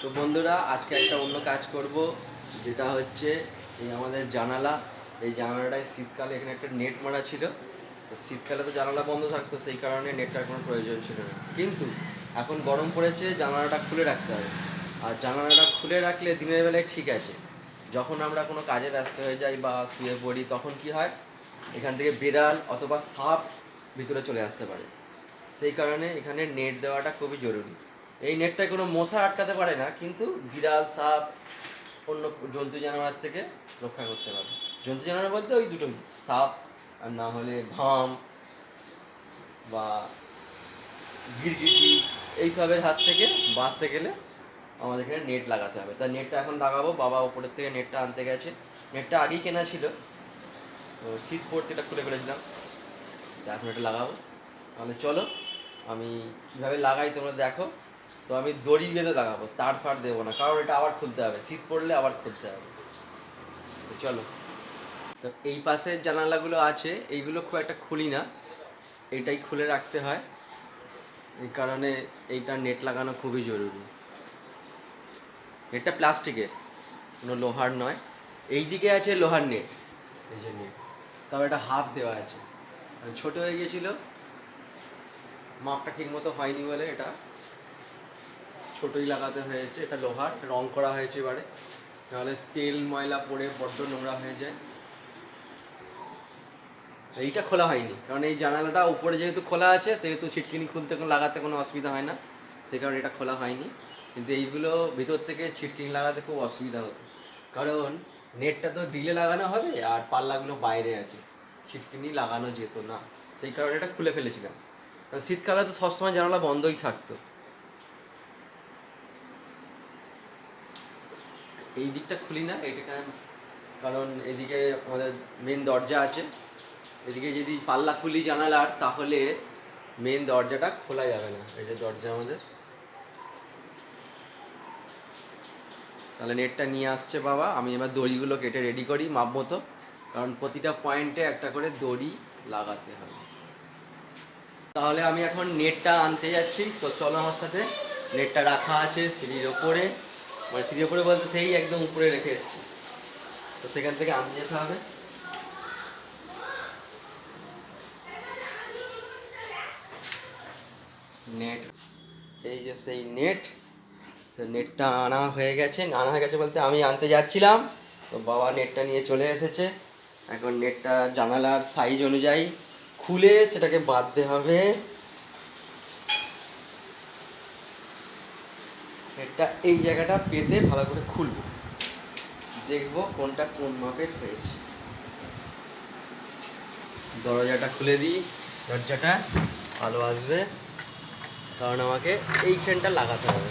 তো বন্ধুরা আজকে একটা অন্য কাজ করব, যেটা হচ্ছে এই আমাদের জানালা। এই জানালাটায় শীতকালে এখানে একটা নেট মারা ছিল। তো শীতকালে তো জানালা বন্ধ থাকতো, সেই কারণে নেটটার কোনো প্রয়োজন ছিল না। কিন্তু এখন গরম পড়েছে, জানালাটা খুলে রাখতে হবে। আর জানালাটা খুলে রাখলে দিনের বেলায় ঠিক আছে, যখন আমরা কোনো কাজে ব্যস্ত হয়ে যাই বা শুয়ে পড়ি তখন কি হয়, এখান থেকে বিড়াল অথবা সাপ ভিতরে চলে আসতে পারে। সেই কারণে এখানে নেট দেওয়াটা খুবই জরুরি। এই নেটটায় কোনো মশা আটকাতে পারে না, কিন্তু বিড়াল সাপ অন্য জন্তু জানোয়ার থেকে রক্ষা করতে পারে। জন্তু জানোয়ার বলতে ওই দুটোই, সাপ আর না হলে ভাম বা গিরগিটি, এইসবের হাত থেকে বাঁচতে গেলে আমাদের এখানে নেট লাগাতে হবে। তা নেটটা এখন লাগাবো, বাবা উপরের থেকে নেটটা আনতে গেছে। নেটটা আগেই কেনা ছিল, তো শীত পড়তে এটা খুলে ফেলেছিলাম, তো এখন এটা লাগাবো। তাহলে চলো আমি কীভাবে লাগাই তোমরা দেখো। তো আমি দড়ি বেঁধে লাগাবো, তার ফার দেবো না, কারণ এটা আবার খুলতে হবে, শীত পড়লে আবার খুলতে হবে। তো চলো। তো এই পাশের জানালাগুলো আছে, এইগুলো খুব একটা খুলি না, এইটাই খুলে রাখতে হয়। এই কারণে এইটা নেট লাগানো খুবই জরুরি। নেটটা প্লাস্টিকের, কোনো লোহার নয়। এই দিকে আছে লোহার নেট, এই যে নেট, তাও এটা হাফ দেওয়া আছে, ছোট হয়ে গিয়েছিল, মাপটা ঠিক মতো হয়নি বলে এটা ছোটই লাগাতে হয়েছে। এটা লোহার, রং করা হয়েছে এবারে, নাহলে তেল ময়লা পড়ে বড্ড নোংরা হয়ে যায়। এইটা খোলা হয়নি, কারণ এই জানালাটা উপরে যেহেতু খোলা আছে, সেহেতু ছিটকিনি খুলতে লাগাতে কোনো অসুবিধা হয় না, সেই কারণে এটা খোলা হয়নি। কিন্তু এইগুলো ভিতর থেকে ছিটকিনি লাগাতে খুব অসুবিধা হতো, কারণ নেটটা তো গ্রিলে লাগানো হবে আর পাল্লাগুলো বাইরে আছে, ছিটকিনি লাগানো যেত না, সেই কারণে এটা খুলে ফেলেছিলাম। কারণ শীতকালে তো সবসময় জানালা বন্ধই থাকতো। এই দিকটা খুলি না, এইটাকে, কারণ এদিকে আমাদের মেন দরজা আছে, এদিকে যদি পাল্লা খুলি জানালার, তাহলে মেন দরজাটা খোলা যাবে না। এই যে দরজা আমাদের, তাহলে নেটটা নিয়ে আসছে বাবা, আমি এবার দড়িগুলো কেটে রেডি করি মাপ মতো, কারণ প্রতিটা পয়েন্টে একটা করে দড়ি লাগাতে হবে। তাহলে আমি এখন নেটটা আনতে যাচ্ছি, তো চলো আমার সাথে। নেটটা রাখা আছে সিঁড়ির ওপরে, মানে সিঁড়ির ওপরে বলতে সেই একদম উপরে রেখে এসেছি, তো সেখান থেকে আনতে যেতে হবে। নেট, এই যে সেই নেট, নেটটা আনা হয়ে গেছে বলতে আমি আনতে যাচ্ছিলাম, তো বাবা নেটটা নিয়ে চলে এসেছে। এখন নেটটা জানালার সাইজ অনুযায়ী খুলে সেটাকে বাঁধতে হবে। নেটটা এই জায়গাটা পেতে ভালো করে খুলবো, দেখবো কোনটা কোন মাপের হয়েছে। দরজাটা খুলে দিই, দরজাটা আলো আসবে, কারণ আমাকে এইখানটা লাগাতে হবে।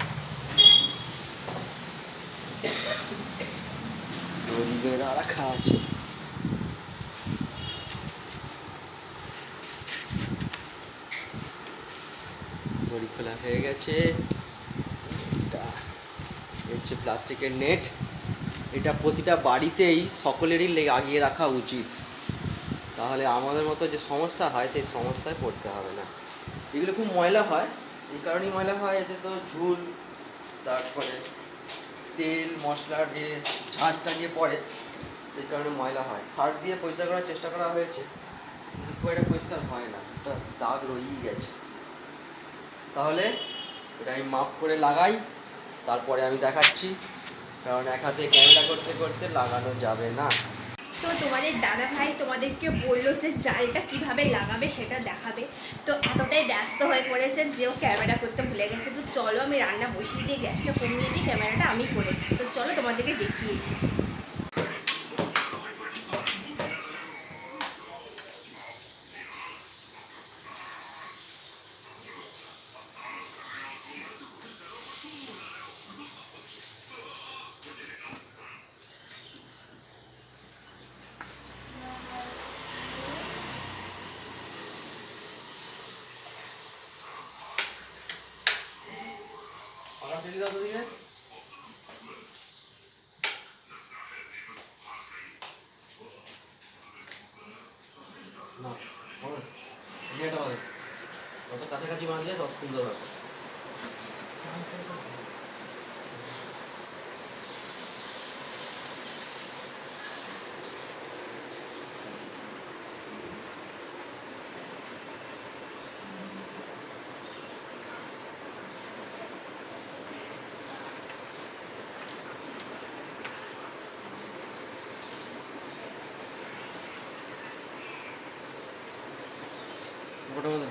দড়ি বেঁধে রাখা আছে, দড়ি খোলা হয়ে গেছে। এটা হচ্ছে প্লাস্টিকের নেট, এটা প্রতিটা বাড়িতেই সকলেরই লাগিয়ে রাখা উচিত, তাহলে আমাদের মতো যে সমস্যা হয় সেই সমস্যায় পড়তে হবে না। এগুলো খুব ময়লা হয়, এই কারণেই ময়লা হয়, এতে তো ঝুল, তারপরে তেল মশলার যে ঝাঁঝটা গিয়ে পড়ে, সেই কারণে ময়লা হয়। সার্ফ দিয়ে পরিষ্কার করার চেষ্টা করা হয়েছে, কিন্তু খুব একটা পরিষ্কার হয় না, একটা দাগ রয়েই গেছে। তাহলে এটা আমি মাপ করে লাগাই, তারপরে আমি দেখাচ্ছি, কারণ এক হাতে ক্যামেরা করতে করতে লাগানো যাবে না। তো তোমাদের দাদা ভাই তোমাদেরকে বললো যে জালটা কিভাবে লাগাবে সেটা দেখাবে, তো এতটাই ব্যস্ত হয়ে পড়েছে যে ও ক্যামেরা করতে ভুলে গেছে। তো চলো আমি রান্না বসিয়ে দিয়ে গ্যাসটা কমিয়ে দিই, ক্যামেরাটা আমি করে দিই। তো চলো তোমাদেরকে দেখিয়ে দিই। যত কাছাকাছি বাঁধলে তত সুন্দর হবে। ফটো মতো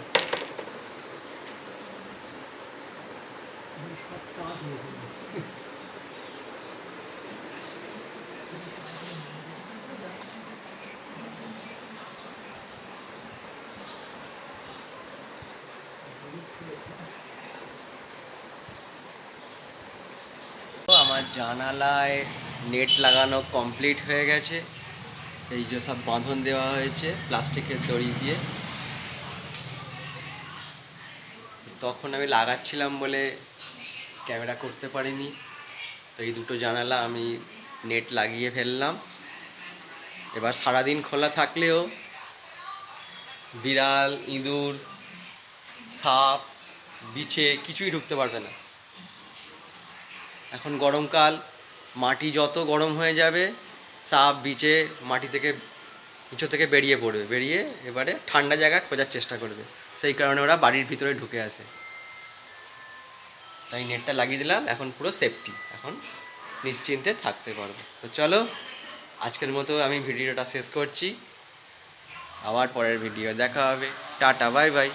আমার জানালায় নেট লাগানো কমপ্লিট হয়ে গেছে। এই যে সব বাঁধন দেওয়া হয়েছে প্লাস্টিকের দড়ি দিয়ে। তখন আমি লাগাচ্ছিলাম বলে ক্যামেরা করতে পারিনি। তো এই দুটো জানালা আমি নেট লাগিয়ে ফেললাম। এবার সারাদিন খোলা থাকলেও বিড়াল, ইঁদুর, সাপ, বিছে কিছুই ঢুকতে পারবে না। এখন গরমকাল, মাটি যত গরম হয়ে যাবে সাপ বিছে মাটি থেকে নিচু থেকে বেরিয়ে পড়বে, বেরিয়ে এবারে ঠান্ডা জায়গা খোঁজার চেষ্টা করবে। সেই কারণে ওরা বাড়ির ভিতরে ঢুকে আসে। তাই নেটটা লাগিয়ে দিলাম, এখন পুরো সেফটি, এখন নিশ্চিন্তে থাকতে পারবো। তো চলো আজকের মতো আমি ভিডিওটা শেষ করছি। আবার পরের ভিডিও দেখা হবে। Tata, bye bye.